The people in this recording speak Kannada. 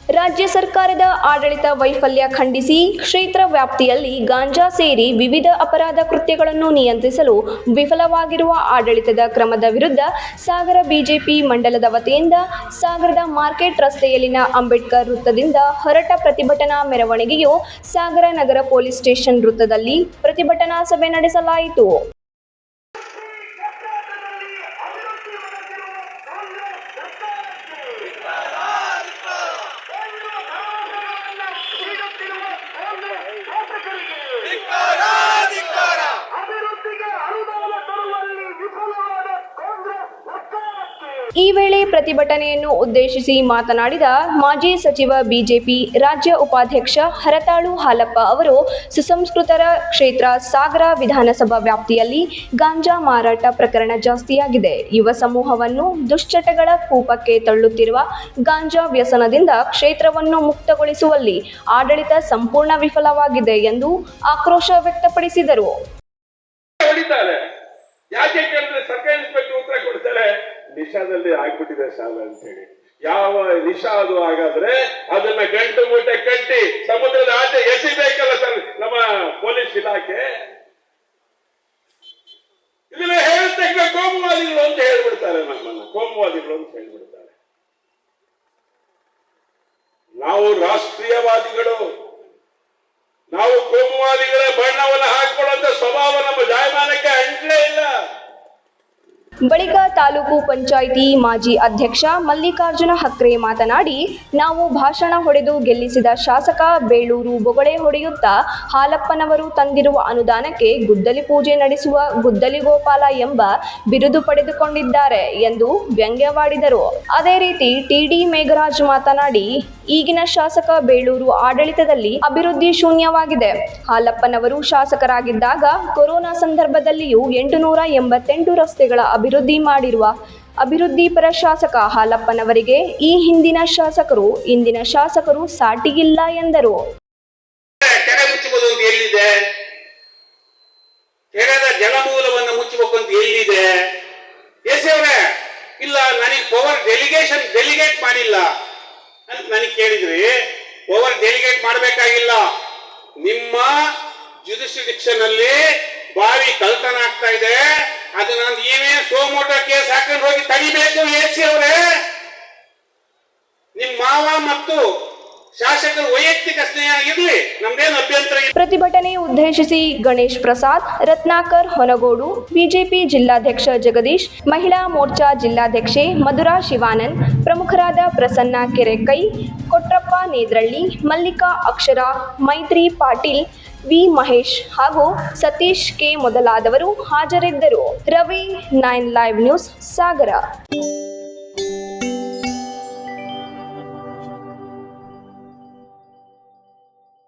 ರಾಜ್ಯ ಸರ್ಕಾರದ ಆಡಳಿತ ವೈಫಲ್ಯ ಖಂಡಿಸಿ ಕ್ಷೇತ್ರ ವ್ಯಾಪ್ತಿಯಲ್ಲಿ ಗಾಂಜಾ ಸೇರಿ ವಿವಿಧ ಅಪರಾಧ ಕೃತ್ಯಗಳನ್ನು ನಿಯಂತ್ರಿಸಲು ವಿಫಲವಾಗಿರುವ ಆಡಳಿತದ ಕ್ರಮದ ವಿರುದ್ಧ ಸಾಗರ ಬಿಜೆಪಿ ಮಂಡಲದ ವತಿಯಿಂದ ಸಾಗರದ ಮಾರ್ಕೆಟ್ ರಸ್ತೆಯಲ್ಲಿನ ಅಂಬೇಡ್ಕರ್ ವೃತ್ತದಿಂದ ಹೊರಟ ಪ್ರತಿಭಟನಾ ಮೆರವಣಿಗೆಯು ಸಾಗರ ನಗರ ಪೊಲೀಸ್ ಸ್ಟೇಷನ್ ವೃತ್ತದಲ್ಲಿ ಪ್ರತಿಭಟನಾ ಸಭೆ ನಡೆಸಲಾಯಿತು. ಈ ವೇಳೆ ಪ್ರತಿಭಟನೆಯನ್ನು ಉದ್ದೇಶಿಸಿ ಮಾತನಾಡಿದ ಮಾಜಿ ಸಚಿವ ಬಿಜೆಪಿ ರಾಜ್ಯ ಉಪಾಧ್ಯಕ್ಷ ಹರತಾಳು ಹಾಲಪ್ಪ ಅವರು, ಸುಸಂಸ್ಕೃತರ ಕ್ಷೇತ್ರ ಸಾಗರ ವಿಧಾನಸಭಾ ವ್ಯಾಪ್ತಿಯಲ್ಲಿ ಗಾಂಜಾ ಮಾರಾಟ ಪ್ರಕರಣ ಜಾಸ್ತಿಯಾಗಿದೆ. ಯುವ ಸಮೂಹವನ್ನು ದುಶ್ಚಟಗಳ ಕೂಪಕ್ಕೆ ತಳ್ಳುತ್ತಿರುವ ಗಾಂಜಾ ವ್ಯಸನದಿಂದ ಕ್ಷೇತ್ರವನ್ನು ಮುಕ್ತಗೊಳಿಸುವಲ್ಲಿ ಆಡಳಿತ ಸಂಪೂರ್ಣ ವಿಫಲವಾಗಿದೆ ಎಂದು ಆಕ್ರೋಶ ವ್ಯಕ್ತಪಡಿಸಿದರು. ನಿಶಾದಲ್ಲಿ ಆಗ್ಬಿಟ್ಟಿದೆ ಸಾಲ ಅಂತ ಹೇಳಿ. ಯಾವ ನಿಶಾ ಅದು ಹಾಗಾದ್ರೆ ಅದನ್ನ ಗಂಟು ಮೂಟೆ ಕಟ್ಟಿ ಸಮುದ್ರದ ಆಚೆ ಎಸಿಬೇಕಲ್ಲ ಸರ್ ನಮ್ಮ ಪೊಲೀಸ್ ಇಲಾಖೆ. ಇದನ್ನ ಹೇಳುತ್ತೆ ಕೋಮುವಾದಿಗಳು ಅಂತ ಹೇಳ್ಬಿಡ್ತಾರೆ, ನಮ್ಮನ್ನ ಕೋಮುವಾದಿಗಳು ಅಂತ ಹೇಳ್ಬಿಡ್ತಾರೆ. ನಾವು ರಾಷ್ಟ್ರೀಯವಾದಿಗಳು, ನಾವು ಕೋಮುವಾದಿಗಳ ಬಣ್ಣವನ್ನು ಹಾಕೊಳ್ಳುವಂತ ಸ್ವಭಾವ ನಮ್ಮ ಜಾಯಮಾನಕ್ಕೆ ಅಂಟಲೇ ಇಲ್ಲ. ಬಳಿಕ ತಾಲೂಕು ಪಂಚಾಯಿತಿ ಮಾಜಿ ಅಧ್ಯಕ್ಷ ಮಲ್ಲಿಕಾರ್ಜುನ ಹಕ್ರೆ ಮಾತನಾಡಿ, ನಾವು ಭಾಷಣ ಹೊಡೆದು ಗೆಲ್ಲಿಸಿದ ಶಾಸಕ ಬೇಳೂರು ಬೊಗಳೆ ಹೊಡೆಯುತ್ತಾ ಹಾಲಪ್ಪನವರು ತಂದಿರುವ ಅನುದಾನಕ್ಕೆ ಗುದ್ದಲಿ ಪೂಜೆ ನಡೆಸುವ ಗುದ್ದಲಿ ಗೋಪಾಲ ಎಂಬ ಬಿರುದು ಪಡೆದುಕೊಂಡಿದ್ದಾರೆ ಎಂದು ವ್ಯಂಗ್ಯವಾಡಿದರು. ಅದೇ ರೀತಿ ಟಿಡಿ ಮೇಘರಾಜ್ ಮಾತನಾಡಿ, ಈಗಿನ ಶಾಸಕ ಬೇಳೂರು ಆಡಳಿತದಲ್ಲಿ ಅಭಿವೃದ್ಧಿ ಶೂನ್ಯವಾಗಿದೆ. ಹಾಲಪ್ಪನವರು ಶಾಸಕರಾಗಿದ್ದಾಗ ಕೊರೋನಾ ಸಂದರ್ಭದಲ್ಲಿಯೂ 888 ರಸ್ತೆಗಳ ಅಭಿವೃದ್ಧಿ ಮಾಡಿರುವ ಅಭಿವೃದ್ಧಿಪರ ಶಾಸಕ ಹಾಲಪ್ಪನವರಿಗೆ ಈ ಹಿಂದಿನ ಶಾಸಕರು ಇಂದಿನ ಶಾಸಕರು ಸಾಟಿಗಿಲ್ಲ ಎಂದರು. ಕೆರೆ ಮುಚ್ಚಬಹುದು ಅಂತ ಎಲ್ಲಿದೆ? ಕೆರೆದ ಜಲಮೂಲವನ್ನು ಮುಚ್ಚಬೇಕು ಅಂತ ಎಲ್ಲಿದೆ? ಎಸೆಯವರೇ ಇಲ್ಲ, ನನಗೆ ಪವರ್ ಡೆಲಿಗೇಟ್ ಮಾಡಿಲ್ಲ ಅಂತ ನನಗೆ ಕೇಳಿದ್ರಿ. ಪವರ್ ಡೆಲಿಗೇಟ್ ಮಾಡಬೇಕಾಗಿಲ್ಲ. ನಿಮ್ಮ ಜುಡಿಷಿಯಲ್ ಅಲ್ಲಿ ಬಾವಿ ಕಳ್ತನ ಆಗ್ತಾ ಇದೆ, ಅದನ್ನ ನೀವೇ ಸೋಮೋಟೋ ಕೇಸ್ ಹಾಕೊಂಡು ಹೋಗಿ ತಡಿಬೇಕು. ಎಸಿ ಅವರೇ, ನಿಮ್ಮ ಮಾವ ಮತ್ತು ಶಾಸಕರು ವೈಯಕ್ತಿಕ ಸ್ನೇಹ ಇರಲಿ, ನಮ್ದೇನು ಅಭ್ಯಂತರ. ಪ್ರತಿಭಟನೆ ಉದ್ದೇಶಿಸಿ ಗಣೇಶ್ ಪ್ರಸಾದ್, ರತ್ನಾಕರ್ ಹೊನಗೋಡು, ಬಿಜೆಪಿ ಜಿಲ್ಲಾಧ್ಯಕ್ಷ ಜಗದೀಶ್, ಮಹಿಳಾ ಮೋರ್ಚಾ ಜಿಲ್ಲಾಧ್ಯಕ್ಷೆ ಮಧುರಾ ಶಿವಾನಂದ್, ಪ್ರಮುಖರಾದ ಪ್ರಸನ್ನ ಕೆರೆಕೈ, ಕೊಟ್ರಪ್ಪ ನೇದ್ರಳ್ಳಿ, ಮಲ್ಲಿಕಾ ಅಕ್ಷರ, ಮೈತ್ರಿ ಪಾಟೀಲ್, ವಿ ಮಹೇಶ್ ಹಾಗೂ ಸತೀಶ್ ಕೆ ಮೊದಲಾದವರು ಹಾಜರಿದ್ದರು. ರವಿ, 9 ಲೈವ್ ನ್ಯೂಸ್, ಸಾಗರ.